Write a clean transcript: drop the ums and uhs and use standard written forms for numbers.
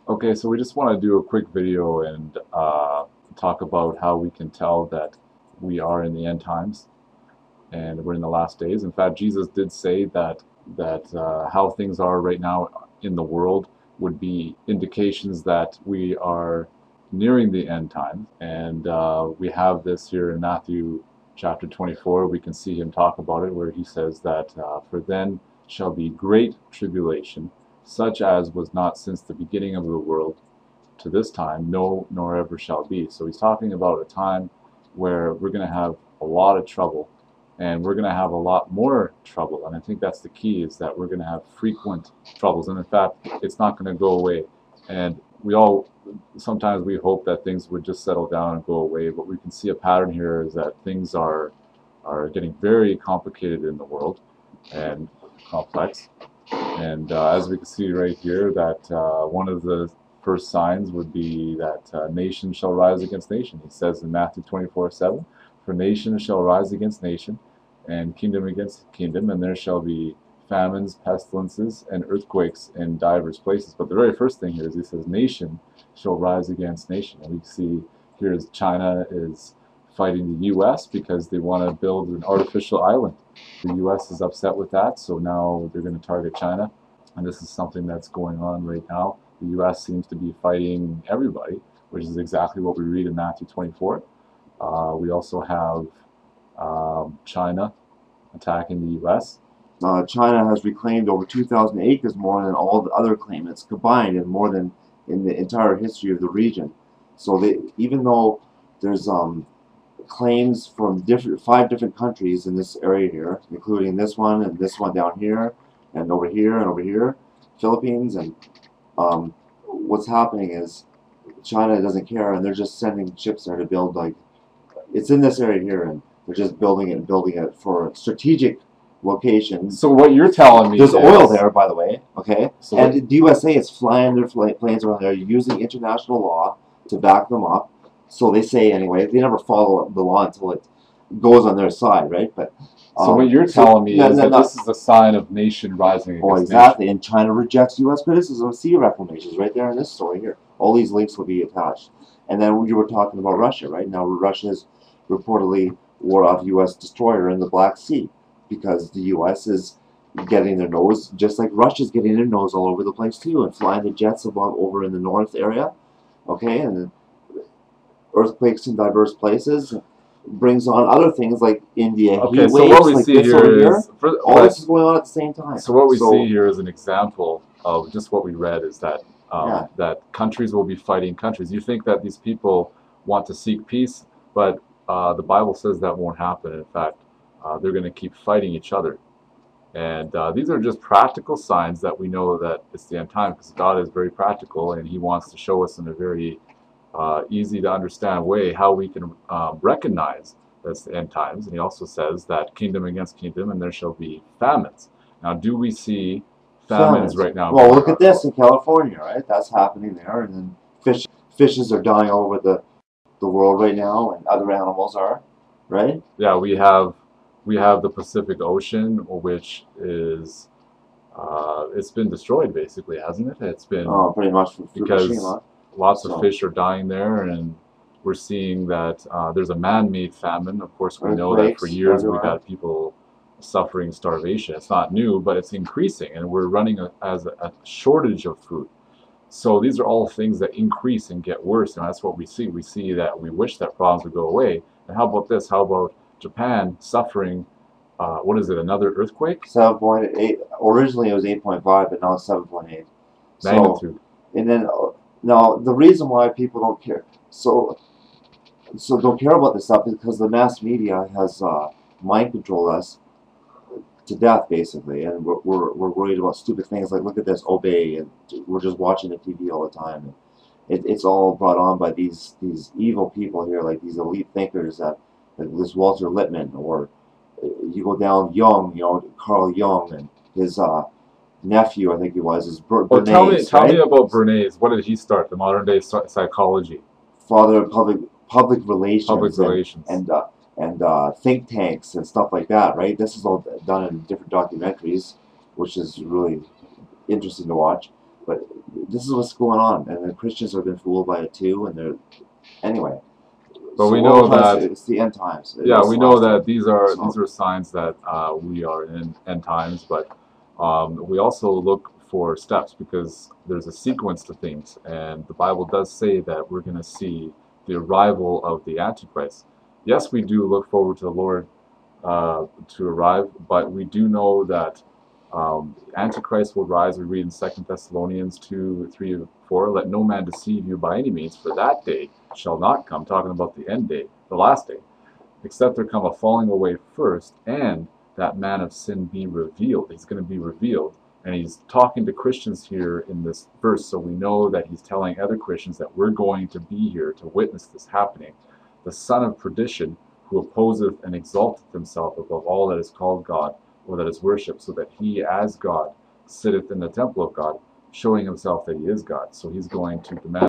Okay, so we just want to do a quick video and talk about how we can tell that we are in the end times and we're in the last days. In fact, Jesus did say that how things are right now in the world would be indications that we are nearing the end times. And we have this here in Matthew chapter 24. We can see him talk about it, where he says that for then shall be great tribulation, such as was not since the beginning of the world to this time, no, nor ever shall be. So he's talking about a time where we're going to have a lot of trouble, and we're going to have a lot more trouble. And I think that's the key, is that we're going to have frequent troubles. And in fact, it's not going to go away. And we all, sometimes we hope that things would just settle down and go away, but we can see a pattern here is that things are getting very complicated in the world and complex. And as we can see right here, that one of the first signs would be that nation shall rise against nation. He says in Matthew 24:7, for nation shall rise against nation, and kingdom against kingdom, and there shall be famines, pestilences, and earthquakes in divers places. But the very first thing here is he says, nation shall rise against nation. And we see here is China is fighting the U.S. because they want to build an artificial island. The U.S. is upset with that, so now they're going to target China. And this is something that's going on right now. The U.S. seems to be fighting everybody, which is exactly what we read in Matthew 24. We also have China attacking the U.S. China has reclaimed over 2,000 acres more than all the other claimants combined, and more than in the entire history of the region. So even though there's claims from 5 different countries in this area here, including this one and this one down here, and over here and over here, Philippines, and what's happening is China doesn't care, and they're just sending ships there to build, like, it's in this area here, and they're just building it and building it for strategic locations. So what you're telling me There's is, oil there, by the way, okay? So and the USA is flying their planes around there using international law to back them up. So they say anyway. They never follow the law until it goes on their side, right? But so what you're telling me is that this is a sign of nation rising against exactly. nation. And China rejects U.S. criticism of sea reclamations right there in this story here. All these links will be attached. And then you were talking about Russia, right? Now Russia is reportedly wore off U.S. destroyer in the Black Sea because the U.S. is getting their nose, just like Russia's getting their nose all over the place too, and flying the jets above over in the north area, okay, and earthquakes in diverse places brings on other things like India Okay, heat so waves, what we like see this here over here. is All this is going on at the same time. So what we see here is an example of just what we read, is that Yeah. that countries will be fighting countries. You think that these people want to seek peace, but the Bible says that won't happen. In fact, they're going to keep fighting each other. And these are just practical signs that we know that it's the end time, because God is very practical, and He wants to show us in a very easy to understand way how we can recognize that's the end times. And He also says that kingdom against kingdom, and there shall be famines. Now, do we see famines right now? Well, look at this in California, right? That's happening there, and then fishes are dying all over the world right now, and other animals are, right? Yeah, we have the Pacific Ocean, which is it's been destroyed basically, hasn't it? It's been pretty much because Fukushima. lots of fish are dying there, and we're seeing that there's a man-made famine. Of course, we know that for years we've had people suffering starvation. It's not new, but it's increasing, and we're running as a shortage of food. So these are all things that increase and get worse, and that's what we see. We see that we wish that problems would go away. And how about this? How about Japan suffering? What is it? Another earthquake? 7.8. Originally it was 8.5, but now it's 7.8. Magnitude. And then now the reason why people don't care, so don't care about this stuff, is because the mass media has mind controlled us to death, basically, and we're worried about stupid things like, look at this, obey, and we're just watching the TV all the time. And it's all brought on by these evil people here, like these elite thinkers, that like this Walter Lippmann, or you go down Jung, Carl Jung, and his nephew, I think he was, is Bernays. Tell me about Bernays. What did he start? The modern day psychology. Father of public relations. Public relations. And think tanks and stuff like that, right? This is all done in different documentaries, which is really interesting to watch. But this is what's going on, and the Christians have been fooled by it too. And they're anyway. But So we what know we're trying to that, say, it's the end times. yeah, It's we the know last that time. these are signs that we are in end times. But we also look for steps, because there's a sequence to things, and the Bible does say that we're going to see the arrival of the Antichrist. Yes, we do look forward to the Lord to arrive, but we do know that Antichrist will rise. We read in 2 Thessalonians 2:3-4, let no man deceive you by any means, for that day shall not come, talking about the end day, the last day, except there come a falling away first, and that man of sin be revealed. He's going to be revealed. And he's talking to Christians here in this verse, so we know that he's telling other Christians that we're going to be here to witness this happening. The son of perdition, who opposeth and exalteth himself above all that is called God, or that is worshipped, so that he as God sitteth in the temple of God, showing himself that he is God. So he's going to demand